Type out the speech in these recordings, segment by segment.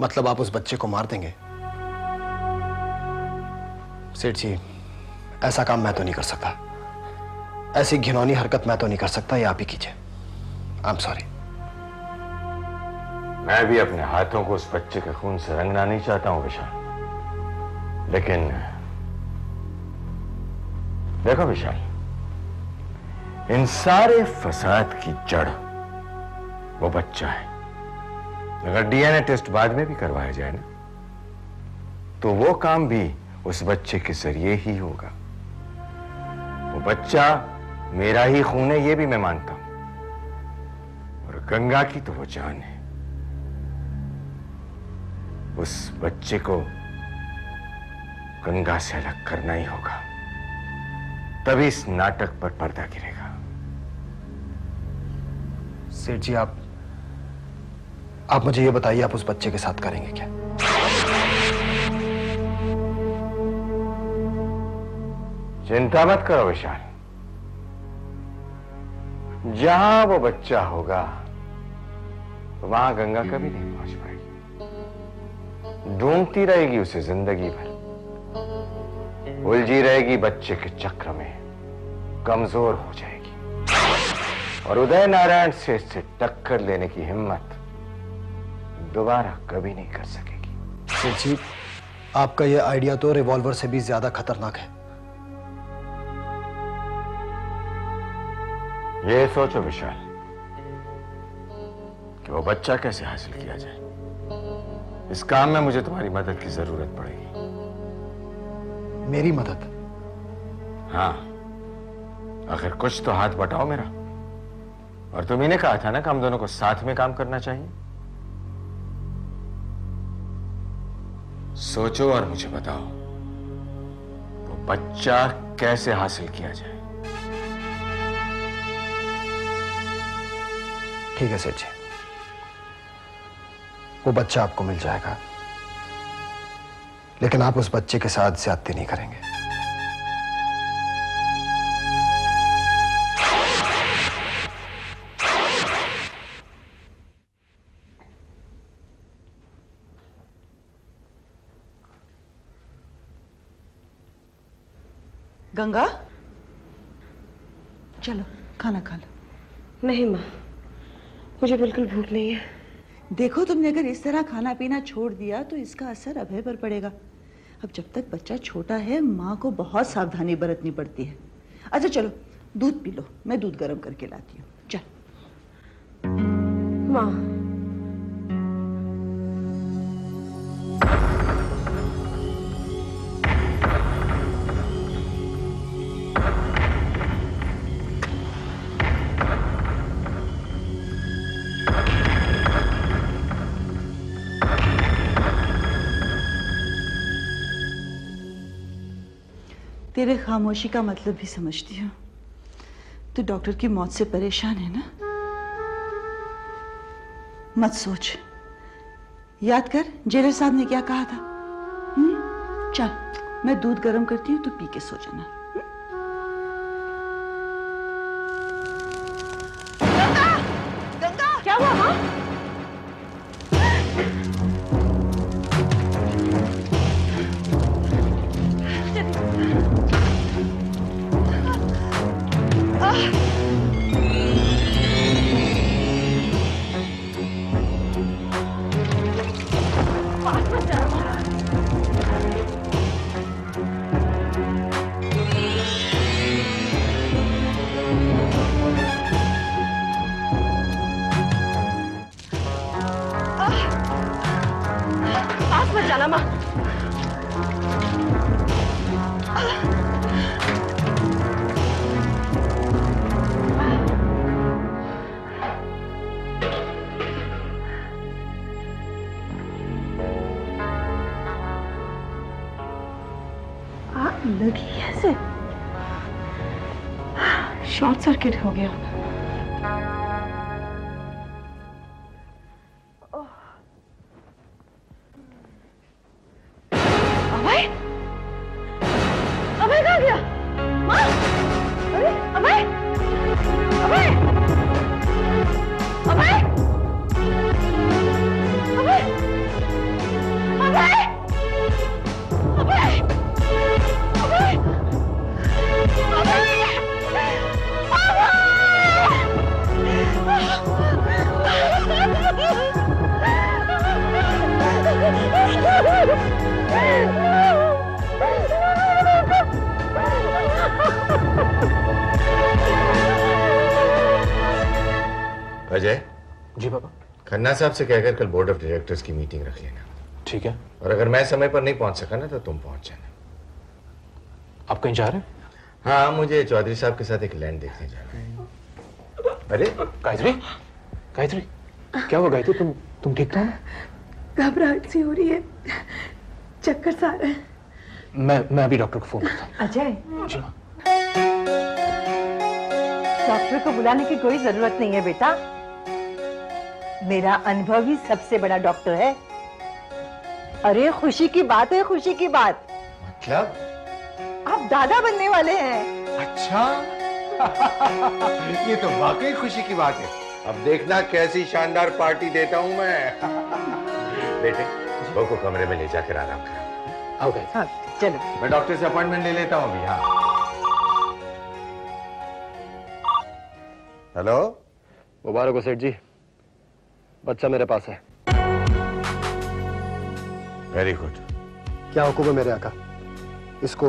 मतलब आप उस बच्चे को मार देंगे? सेठ जी, ऐसा काम मैं तो नहीं कर सकता। ऐसी घिनौनी हरकत मैं तो नहीं कर सकता, ये आप ही कीजिए। I am sorry. मैं भी अपने हाथों को उस बच्चे के खून से रंगना नहीं चाहता हूं विशाल, लेकिन देखो विशाल, इन सारे फसाद की जड़ वो बच्चा है। अगर डीएनए टेस्ट बाद में भी करवाया जाए ना, तो वो काम भी उस बच्चे के जरिए ही होगा। वो बच्चा मेरा ही खून है, ये भी मैं मानता हूं, और गंगा की तो वो जान है। उस बच्चे को गंगा से अलग करना ही होगा, तभी इस नाटक पर पर्दा गिरेगा। सेठ जी, आप मुझे ये बताइए, आप उस बच्चे के साथ करेंगे क्या? चिंता मत करो विशाल, जहां वो बच्चा होगा वहां गंगा कभी नहीं पहुंच पाएगी। ढूंढती रहेगी उसे जिंदगी भर, उलझी रहेगी बच्चे के चक्र में, कमजोर हो जाएगी, और उदय नारायण से इससे टक्कर लेने की हिम्मत दोबारा कभी नहीं कर सकेगी। सेठ जी, आपका यह आइडिया तो रिवॉल्वर से भी ज्यादा खतरनाक है। ये सोचो विशाल कि वो बच्चा कैसे हासिल किया जाए। इस काम में मुझे तुम्हारी मदद की जरूरत पड़ेगी। मेरी मदद? हाँ, आखिर कुछ तो हाथ बटाओ मेरा। और तुम ही ने कहा था ना कि हम दोनों को साथ में काम करना चाहिए। सोचो और मुझे बताओ, वो बच्चा कैसे हासिल किया जाए। ठीक है सेठ जी, वो बच्चा आपको मिल जाएगा, लेकिन आप उस बच्चे के साथ ज्यादती नहीं करेंगे। गंगा, चलो खाना खा लो। नहीं माँ, मुझे बिल्कुल भूख नहीं है। देखो, तुमने अगर इस तरह खाना पीना छोड़ दिया तो इसका असर अभय पर पड़ेगा। अब जब तक बच्चा छोटा है, माँ को बहुत सावधानी बरतनी पड़ती है। अच्छा चलो, दूध पी लो, मैं दूध गर्म करके लाती हूँ। चल। माँ, तेरे खामोशी का मतलब भी समझती हूँ। तू डॉक्टर की मौत से परेशान है ना? मत सोच, याद कर जेलर साहब ने क्या कहा था। चल, मैं दूध गर्म करती हूँ, तू पी के सो जाना। गंगा, गंगा, क्या हुआ माँ? पास मत जाना माँ। आग लगी कैसे? शॉर्ट सर्किट हो गया। अभय, अभय कहाँ गया? माँ, अरे अभय, अभय, अभय, अभय, अजय, जी पापा। खन्ना साहब से कहकर कल बोर्ड ऑफ डायरेक्टर्स की मीटिंग रख लेना। ठीक है। और अगर मैं समय पर नहीं पहुंच सका ना तो तुम पहुंच जाना। आप कहीं जा रहे हैं? हाँ, मुझे चौधरी साहब के साथ एक लैंड देखने जाना है। अरे गायत्री, गायत्री, क्या हुआ गायत्री? तुम ठीक तो हो ना? घबराहट सी हो रही है, चक्कर सा आ रहा है। मैं अभी डॉक्टर को फोन करता हूँ। अजय, जी माँ। डॉक्टर को बुलाने की कोई जरूरत नहीं है बेटा। मेरा अनुभव ही सबसे बड़ा डॉक्टर है। अरे खुशी की बात है, खुशी की बात। मतलब? आप दादा बनने वाले हैं। अच्छा। ये तो वाकई खुशी की बात है। अब देखना कैसी शानदार पार्टी देता हूं मैं। बेटे, बहू को कमरे में ले जाकर आराम करा। आओ गायत्री। हाँ, चलो। मैं डॉक्टर से अपॉइंटमेंट ले लेता हूं अभी। हाँ। हेलो। मुबारक हो सेठ जी, बच्चा मेरे पास है। Very good. क्या हुक्म है मेरे आका? इसको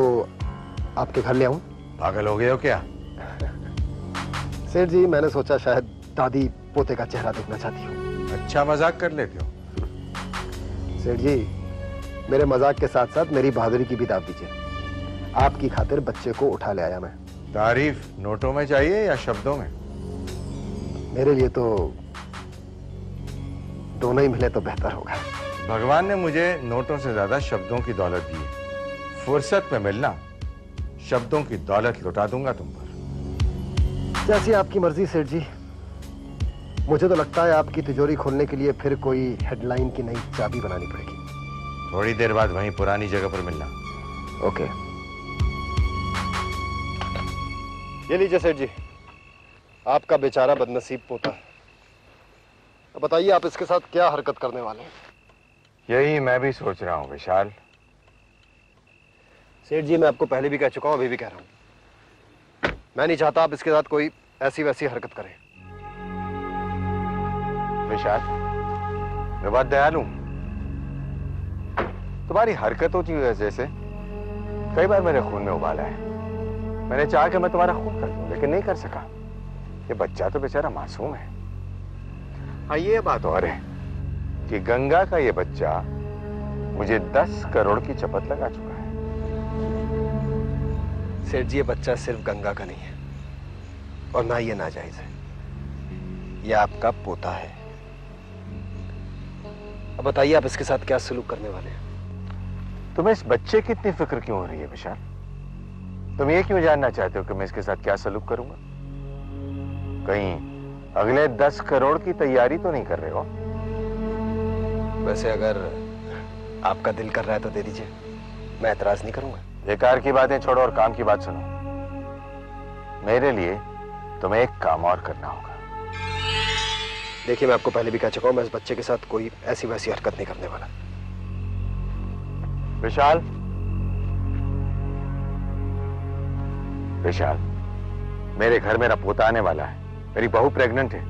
आपके घर ले आऊं? पागल हो गए हो क्या? सेठ जी, मैंने सोचा शायद दादी पोते का चेहरा देखना चाहती हूँ। अच्छा मजाक कर लेते हो। सेठ जी, मेरे मजाक के साथ साथ मेरी बहादुरी की भी दाद दीजिए। आपकी खातिर बच्चे को उठा ले आया मैं। तारीफ नोटों में चाहिए या शब्दों में? मेरे लिए तो दोनों ही मिले तो बेहतर होगा। भगवान ने मुझे नोटों से ज्यादा शब्दों की दौलत दी है। फुर्सत में मिलना, शब्दों की दौलत लुटा दूंगा तुम पर। जैसी आपकी मर्जी सेठ जी। मुझे तो लगता है आपकी तिजोरी खोलने के लिए फिर कोई हेडलाइन की नई चाबी बनानी पड़ेगी। थोड़ी देर बाद वहीं पुरानी जगह पर मिलना। ओके। ये लीजिए सेठ जी, आपका बेचारा बदनसीब पोता। अब बताइए आप इसके साथ क्या हरकत करने वाले हैं? यही मैं भी सोच रहा हूं विशाल। सेठ जी, मैं आपको पहले भी कह चुका हूं, अभी भी कह रहा हूं, मैं नहीं चाहता आप इसके साथ कोई ऐसी वैसी हरकत करें। विशाल, मैं बहुत दयालु हूं। तुम्हारी हरकतों की वजह से कई बार मेरे खून में उबाला है। मैंने चाहा कि मैं तुम्हारा खून कर दूं, लेकिन नहीं कर सका। ये बच्चा तो बेचारा मासूम है। हाँ, ये बात और है कि गंगा का ये बच्चा मुझे 10 करोड़ की चपत लगा चुका है। सेठ जी, ये बच्चा सिर्फ गंगा का नहीं है और ना ये नाजायज है। ये आपका पोता है। अब बताइए आप इसके साथ क्या सलूक करने वाले हैं? तुम्हें इस बच्चे की इतनी फिक्र क्यों हो रही है विशाल? तुम ये क्यों जानना चाहते हो कि मैं इसके साथ क्या सलूक करूंगा? कहीं अगले 10 करोड़ की तैयारी तो नहीं कर रहे हो? वैसे अगर आपका दिल कर रहा है तो दे दीजिए, मैं एतराज नहीं करूंगा। बेकार की बातें छोड़ो और काम की बात सुनो। मेरे लिए तुम्हें एक काम और करना होगा। देखिए, मैं आपको पहले भी कह चुका हूं, मैं इस बच्चे के साथ कोई ऐसी वैसी हरकत नहीं करने वाला। विशाल, विशाल, मेरे घर मेरा पोता आने वाला है। मेरी बहू प्रेग्नेंट है।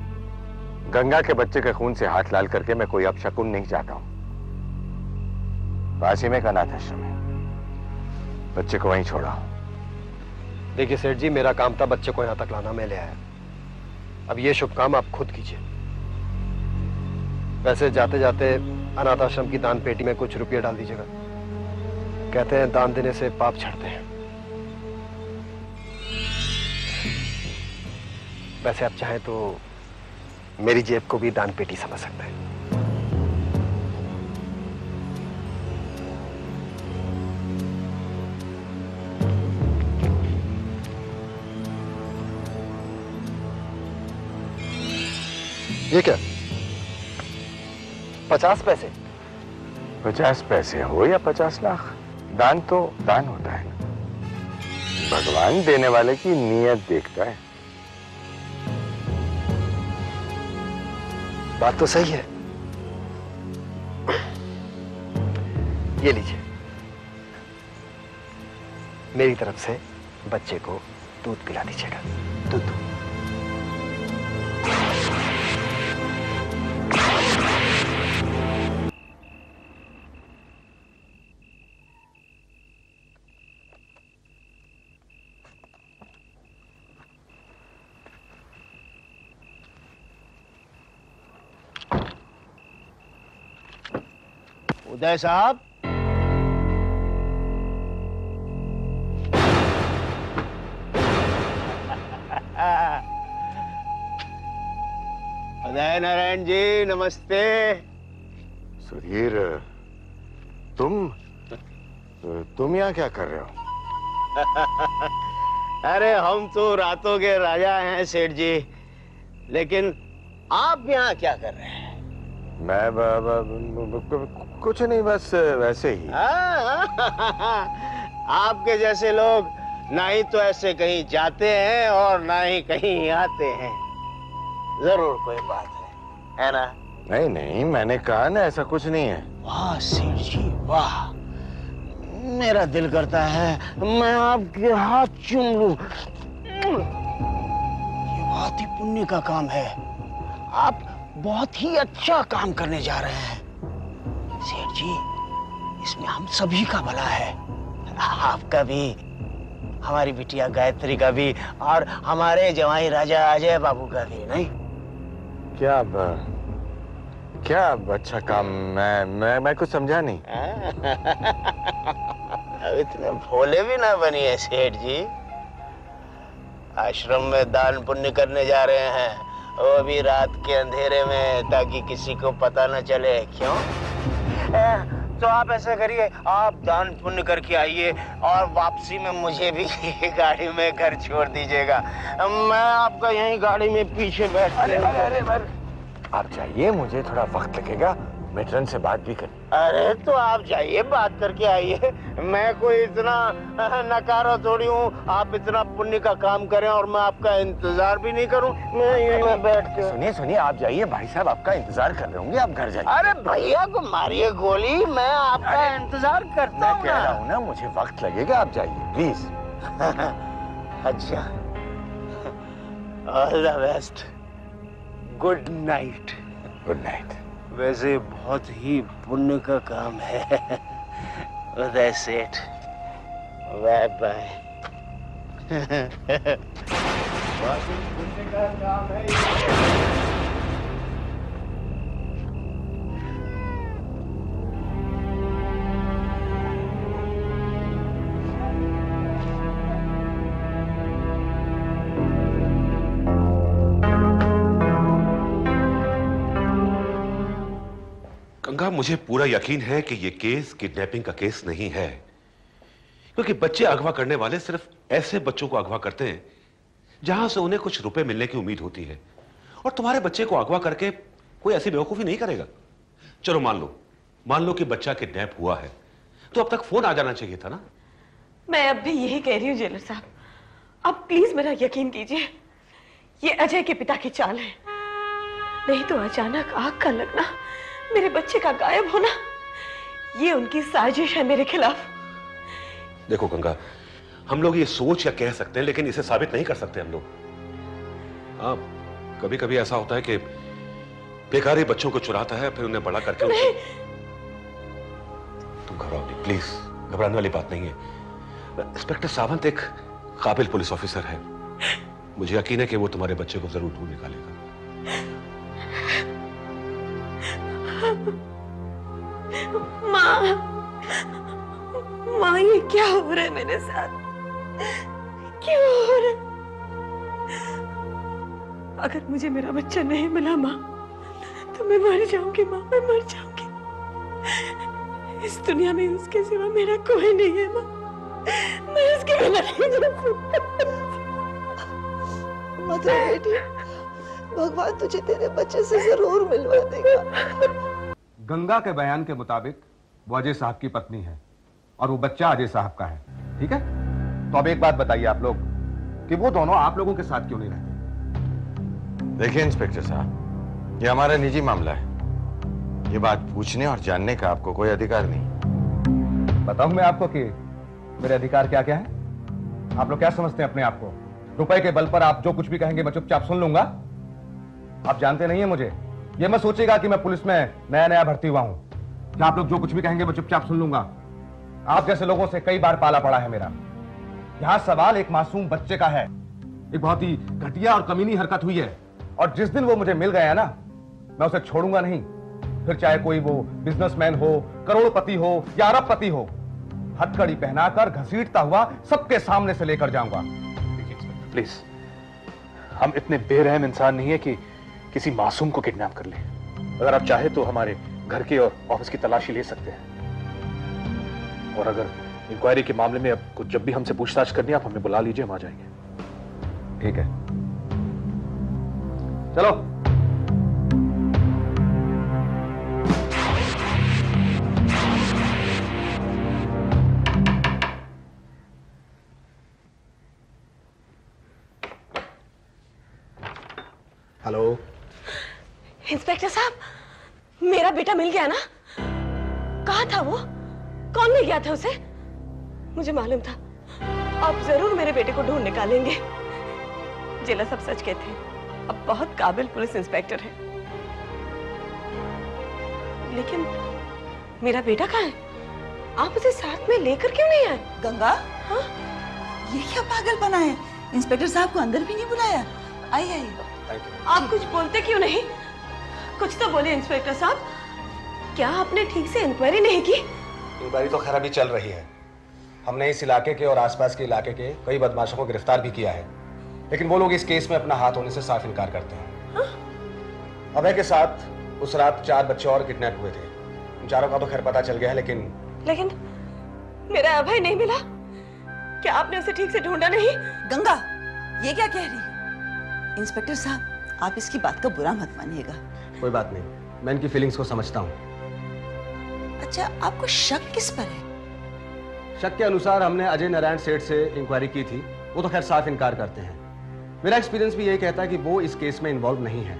गंगा के बच्चे के खून से हाथ लाल करके मैं कोई अपशकुन नहीं चाहता हूं। पास ही में एक अनाथ आश्रम है, बच्चे को वहीं छोड़ा। देखिए सेठ जी, मेरा काम था बच्चे को यहां तक लाना, मैं ले आया। अब ये शुभ काम आप खुद कीजिए। वैसे जाते जाते अनाथ आश्रम की दान पेटी में कुछ रुपये डाल दीजिएगा। कहते हैं दान देने से पाप छड़ते हैं। वैसे आप चाहें तो मेरी जेब को भी दान पेटी समझ सकते हैं। ये क्या? 50 पैसे? 50 पैसे हो या 50 लाख, दान तो दान होता है ना। भगवान देने वाले की नीयत देखता है। बात तो सही है। ये लीजिए, मेरी तरफ से बच्चे को दूध पिला दीजिएगा। दूध। उदय साहब, उदय नारायण जी नमस्ते। सुधीर, तुम यहाँ क्या कर रहे हो? अरे हम तो रातों के राजा हैं सेठ जी, लेकिन आप यहाँ क्या कर रहे हैं? कुछ नहीं, बस वैसे ही। आपके जैसे लोग ना ही तो ऐसे कहीं जाते हैं और ना ही कहीं आते हैं। जरूर कोई बात है ना? नहीं नहीं, मैंने कहा ना ऐसा कुछ नहीं है। वाह सेठ जी वाह, मेरा दिल करता है मैं आपके हाथ चूम लूं। ये बहुत ही पुण्य का काम है, आप बहुत ही अच्छा काम करने जा रहे हैं सेठ जी। इसमें हम सभी का भला है, आपका भी, हमारी बिटिया गायत्री का भी, और हमारे जवाई राजा अजय बाबू का भी। नहीं क्या अच्छा काम? मैं कुछ समझा नहीं। अब इतने भोले भी ना बनिए सेठ जी। आश्रम में दान पुण्य करने जा रहे हैं, वो भी रात के अंधेरे में, ताकि किसी को पता न चले। क्यों? तो आप ऐसा करिए, आप दान पुण्य करके आइए और वापसी में मुझे भी गाड़ी में घर छोड़ दीजिएगा। मैं आपका यहीं गाड़ी में पीछे बैठ। अरे आप जाइए, मुझे थोड़ा वक्त लगेगा, मेट्रन से बात भी कर। अरे तो आप जाइए, बात करके आइए। मैं कोई इतना नकारा थोड़ी हूँ, आप इतना पुण्य का काम करें और मैं आपका इंतजार भी नहीं करूँ। मैं यहीं बैठ के। सुनिए, आप जाइए, भाई साहब आपका इंतजार कर रहे होंगे, आप घर जाइए। अरे भैया को मारिए गोली, मैं आपका इंतजार करता हूँ। मैं कह रहा हूँ ना, मुझे वक्त लगेगा, आप जाइए प्लीज। अच्छा, all the best, good night. Good night. वैसे बहुत ही पुण्य का काम है उदय सेठ। Bye bye. बहुत ही पुण्य का काम है ये। गंगा, मुझे पूरा यकीन है कि यह केस किडनैपिंग का केस नहीं है, क्योंकि बच्चे अगवा करने वाले सिर्फ ऐसे बच्चों को अगवा करते हैं जहां से उन्हें कुछ रुपए मिलने की उम्मीद होती है, और तुम्हारे बच्चे को अगवा करके कोई ऐसी बेवकूफी नहीं करेगा। चलो मान लो कि बच्चा किडनैप हुआ है, तो अब तक फोन आ जाना चाहिए था ना। मैं अब भी यही कह रही हूँ जेलर साहब, अब प्लीज मेरा यकीन कीजिए, ये अजय के पिता की चाल है। नहीं तो अचानक आग का लगना, मेरे बच्चे का गायब होना, ये उनकी साजिश है मेरे खिलाफ। देखो गंगा, हम लोग ये सोच या कह सकते हैं, लेकिन इसे साबित नहीं कर सकते हम लोग। हाँ, कभी कभी ऐसा होता है कि बेकारी बच्चों को चुराता है, फिर उन्हें बड़ा करके तुम घबराओ नहीं प्लीज, घबराने वाली बात नहीं है। इंस्पेक्टर सावंत एक काबिल पुलिस ऑफिसर है, मुझे यकीन है कि वो तुम्हारे बच्चे को जरूर ढूंढ निकालेगा। माँ, ये क्या हो रहा है मेरे साथ? क्यों हो रहा है? अगर मुझे मेरा बच्चा नहीं मिला माँ, तो मैं मर जाऊंगी माँ, मैं मर जाऊंगी। इस दुनिया में उसके सिवा मेरा कोई नहीं है माँ, मैं उसके बिना नहीं जी सकती। मत रो बेटी, भगवान तुझे तेरे बच्चे से जरूर मिलवा देगा। गंगा के बयान के मुताबिक वो अजय साहब की पत्नी है और वो बच्चा अजय साहब का है, ठीक है? तो अब एक बात बताइए आप लोग कि वो दोनों आप लोगों के साथ क्यों नहीं रहते? देखिए इंस्पेक्टर साहब, ये हमारा निजी मामला है, ये बात पूछने और जानने का आपको कोई अधिकार नहीं। बताऊं मैं आपको कि मेरे अधिकार क्या क्या है? आप लोग क्या समझते हैं अपने आप को? रुपए के बल पर आप जो कुछ भी कहेंगे मैं चुपचाप सुन लूंगा? आप जानते नहीं है मुझे, ये मत सोचिएगा कि मैं पुलिस में नया भर्ती हुआ हूं कि आप लोग जो कुछ भी कहेंगे मैं चुपचाप सुन लूंगा। आप जैसे लोगों से कई बार पाला पड़ा है मेरा। यहां सवाल एक मासूम बच्चे का है, एक बहुत ही घटिया और कमीनी हरकत हुई है, और जिस दिन वो मुझे मिल गया ना, मैं उसे छोड़ूंगा नहीं। फिर चाहे कोई वो बिजनेसमैन हो, करोड़पति हो या अरबपति हो, हथकड़ी पहनाकर घसीटता हुआ सबके सामने से लेकर जाऊंगा। प्लीज, हम इतने बेरहम इंसान नहीं है कि किसी मासूम को किडनैप कर ले। अगर आप चाहे तो हमारे घर के और ऑफिस की तलाशी ले सकते हैं, और अगर इंक्वायरी के मामले में आपको जब भी हमसे पूछताछ करनी है, आप हमें बुला लीजिए, हम आ जाएंगे। ठीक है, चलो। हेलो। इंस्पेक्टर साहब, मेरा बेटा मिल गया ना? कहाँ था वो? कौन ले गया था उसे? मुझे मालूम था आप जरूर मेरे बेटे को ढूंढ निकालेंगे। जेलर साहब सच कहते हैं, अब बहुत काबिल पुलिस इंस्पेक्टर है। लेकिन मेरा बेटा कहाँ है? आप उसे साथ में लेकर क्यों नहीं आए? गंगा, हाँ? ये क्या पागलपना है? इंस्पेक्टर साहब को अंदर भी नहीं बुलाया? आइए। आप कुछ बोलते क्यों नहीं? कुछ तो बोले इंस्पेक्टर साहब। क्या आपने ठीक से इंक्वायरी नहीं की? इंक्वायरी तो खैर अभी चल रही है। हमने इस इलाके के और आसपास के इलाके के कई बदमाशों को गिरफ्तार भी किया है, लेकिन वो लोग इस केस में अपना हाथ होने से साफ इनकार करते हैं। हाँ? अभय के साथ उस रात 4 बच्चे और किडनैप हुए थे। उन चारों का तो खैर पता चल गया है, लेकिन मेरा अभय नहीं मिला। क्या आपने उसे ठीक से ढूंढा नहीं? गंगा, ये क्या कह रही? इंस्पेक्टर साहब, आप इसकी बात का बुरा मत मानिएगा। कोई बात नहीं, मैं इनकी फीलिंग्स को समझता हूँ। अच्छा, आपको शक किस पर है? शक के अनुसार हमने अजय नारायण सेठ से इंक्वायरी की थी, वो तो खैर साफ इनकार करते हैं। मेरा एक्सपीरियंस भी यही कहता है कि वो इस केस में इन्वॉल्व नहीं है।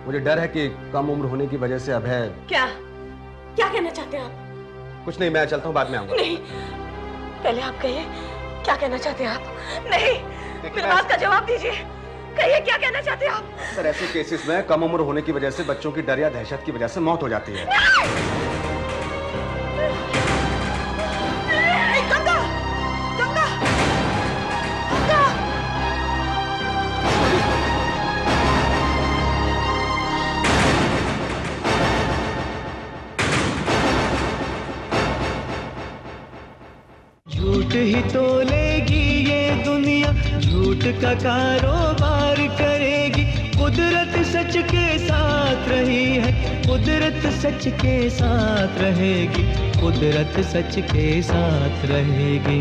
मुझे डर है कि कम उम्र होने की वजह से अभय। क्या कहना चाहते हैं आप? कुछ नहीं, मैं चलता हूँ, बाद में आऊंगा। नहीं, पहले आप कहिए क्या कहना चाहते हैं आप? नहीं, मेरी बात का जवाब दीजिए। कहिए क्या कहना चाहते हैं आप? सर, ऐसे केसेस में कम उम्र होने की वजह से बच्चों की डर या दहशत की वजह से मौत हो जाती है। गंगा, गंगा, गंगा। झूठ ही तोलेगी ये दुनिया, झूठ का कारोबार करेगी। कुदरत सच के साथ रही है, कुदरत सच के साथ रहेगी, कुदरत सच के साथ रहेगी।